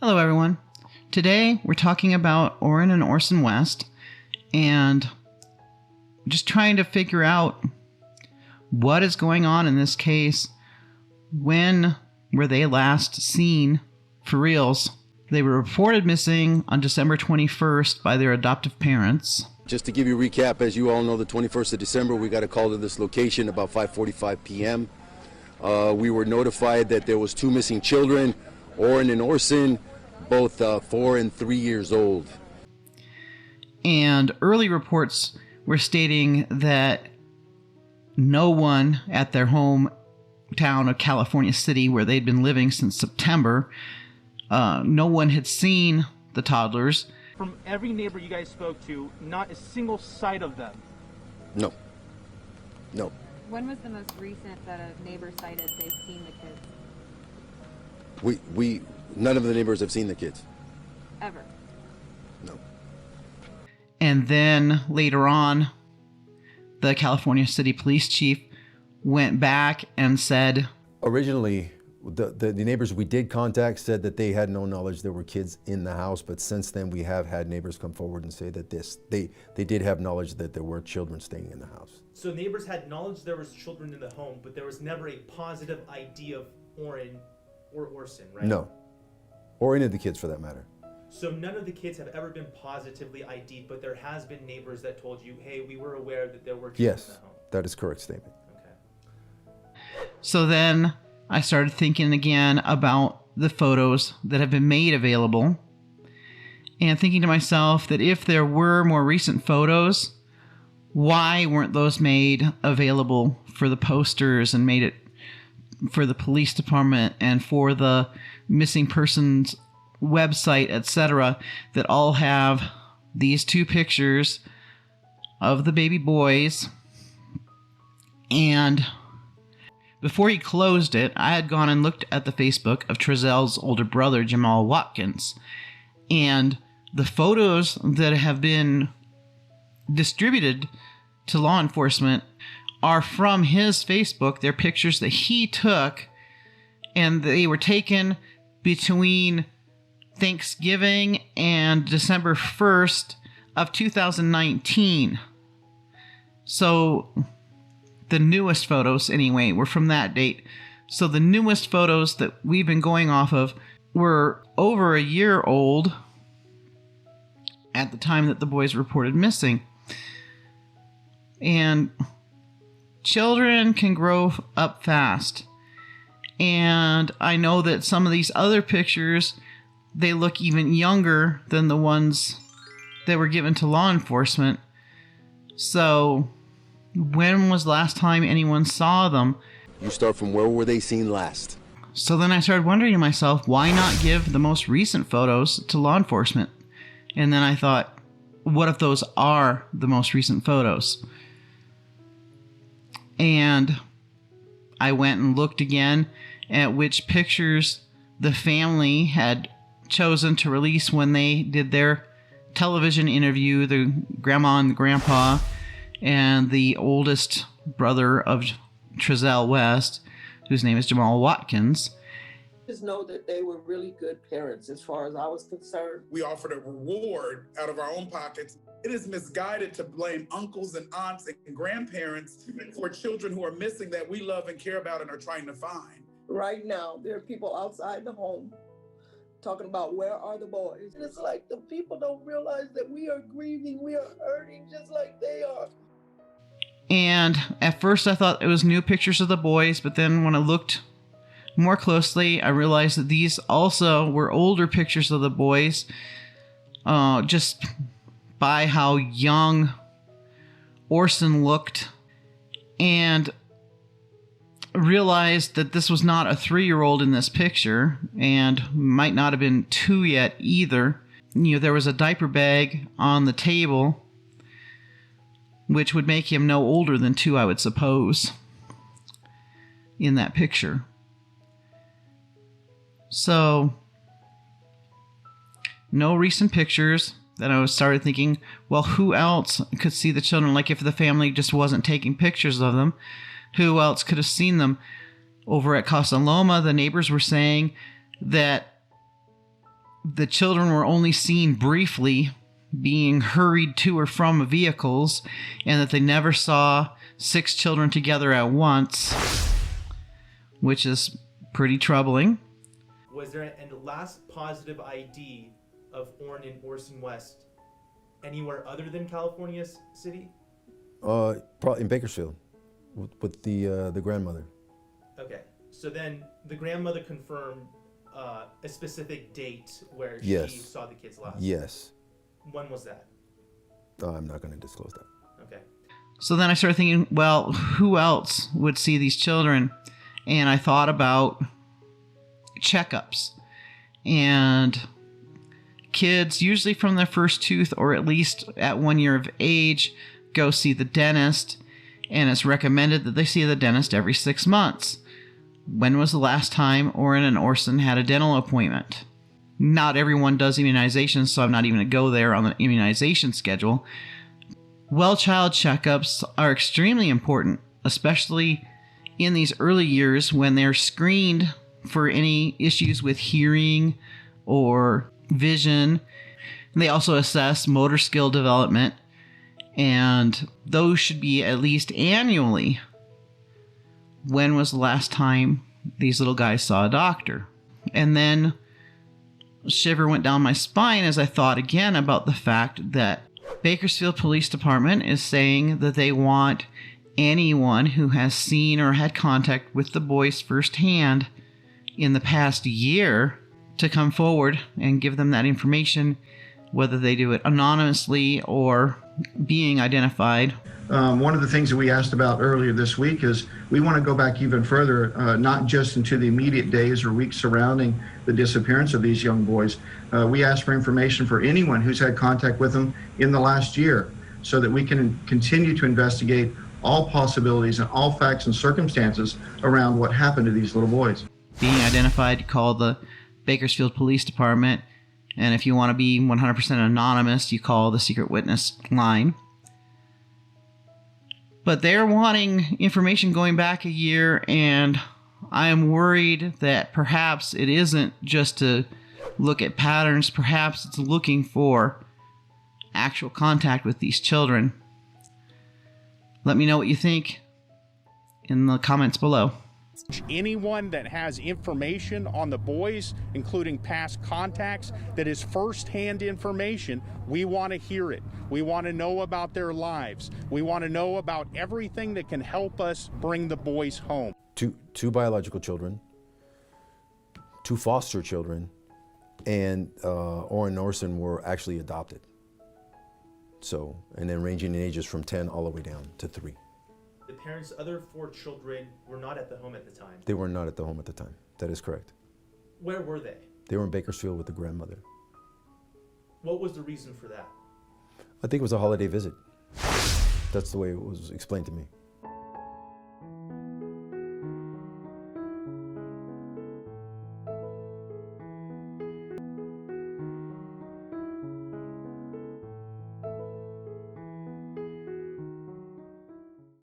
Hello, everyone. Today, we're talking about Orrin and Orson West and just trying to figure out what is going on in this case. When were they last seen for reals? They were reported missing on December 21st by their adoptive parents. Just to give you a recap, as you all know, the 21st of December, we got a call to this location about 5:45 p.m. We were notified that there was two missing children, Orrin and Orson, both 4 and 3 years old. And early reports were stating that no one at their hometown of California City, where they'd been living since September, no one had seen the toddlers. From every neighbor you guys spoke to, not a single sight of them? No. When was the most recent that a neighbor cited they've seen the kids? None of the neighbors have seen the kids. Ever? No. And then later on, the California City Police Chief went back and said, originally, the neighbors we did contact said that they had no knowledge there were kids in the house, but since then we have had neighbors come forward and say that they did have knowledge that there were children staying in the house. So neighbors had knowledge there was children in the home, but there was never a positive ID of Orrin or Orson, right? No. Or any of the kids for that matter. So none of the kids have ever been positively ID'd, but there has been neighbors that told you, hey, we were aware that there were children in the home. That is correct statement. Okay. so then I started thinking again about the photos that have been made available and thinking to myself that if there were more recent photos, why weren't those made available for the posters and made it for the police department and for the missing persons website, etc., that all have these two pictures of the baby boys. And before he closed it, I had gone and looked at the Facebook of Trezell's older brother, Julez Wolf, and the photos that have been distributed to law enforcement are from his Facebook. They're pictures that he took, and they were taken between Thanksgiving and December 1st of 2019. So the newest photos, anyway, were from that date. So the newest photos that we've been going off of were over a year old at the time that the boys reported missing. And children can grow up fast. And I know that some of these other pictures, they look even younger than the ones that were given to law enforcement. So when was the last time anyone saw them? You start from where were they seen last? So then I started wondering to myself, why not give the most recent photos to law enforcement? And then I thought, what if those are the most recent photos? And I went and looked again at which pictures the family had chosen to release when they did their television interview, the grandma and the grandpa and the oldest brother of Trezell West, whose name is Julez Wolf. Just know that they were really good parents as far as I was concerned. We offered a reward out of our own pockets. It is misguided to blame uncles and aunts and grandparents for children who are missing that we love and care about and are trying to find. Right now, there are people outside the home talking about where are the boys. And it's like the people don't realize that we are grieving, we are hurting just like they are. And at first I thought it was new pictures of the boys, but then when I looked more closely, I realized that these also were older pictures of the boys, just by how young Orson looked, and realized that this was not a 3-year-old in this picture, and might not have been 2 yet either. You know, there was a diaper bag on the table, which would make him no older than 2, I would suppose, in that picture. So, no recent pictures. Then I started thinking, well, who else could see the children? Like, if the family just wasn't taking pictures of them, who else could have seen them? Over at Casa Loma, the neighbors were saying that the children were only seen briefly being hurried to or from vehicles, and that they never saw 6 children together at once, which is pretty troubling. Was there a last positive ID of Orrin and Orson West anywhere other than California City? Probably in Bakersfield with the grandmother. Okay, so then the grandmother confirmed a specific date where Yes. she saw the kids last. Yes. When was that? I'm not going to disclose that. Okay. So then I started thinking, well, who else would see these children? And I thought about checkups. And kids, usually from their first tooth or at least at 1 year of age, go see the dentist. And it's recommended that they see the dentist every 6 months. When was the last time Orrin and Orson had a dental appointment? Not everyone does immunizations, so I'm not even going to go there on the immunization schedule. Well child checkups are extremely important, especially in these early years when they're screened for any issues with hearing or vision. And they also assess motor skill development, and those should be at least annually. When was the last time these little guys saw a doctor? And then a shiver went down my spine as I thought again about the fact that Bakersfield Police Department is saying that they want anyone who has seen or had contact with the boys firsthand in the past year to come forward and give them that information, whether they do it anonymously or being identified. One of the things that we asked about earlier this week is we want to go back even further, not just into the immediate days or weeks surrounding the disappearance of these young boys. We asked for information for anyone who's had contact with them in the last year so that we can continue to investigate all possibilities and all facts and circumstances around what happened to these little boys. Being identified, call the Bakersfield Police Department, and if you want to be 100% anonymous, you call the secret witness line. But they're wanting information going back a year, and I am worried that perhaps it isn't just to look at patterns, perhaps it's looking for actual contact with these children. Let me know what you think in the comments below. Anyone that has information on the boys, including past contacts, that is first-hand information, we want to hear it. We want to know about their lives. We want to know about everything that can help us bring the boys home. Two biological children, 2 foster children, and Orrin and Orson were actually adopted. So, and then ranging in ages from 10 all the way down to 3. The parents' other 4 children were not at the home at the time. They were not at the home at the time. That is correct. Where were they? They were in Bakersfield with the grandmother. What was the reason for that? I think it was a holiday visit. That's the way it was explained to me.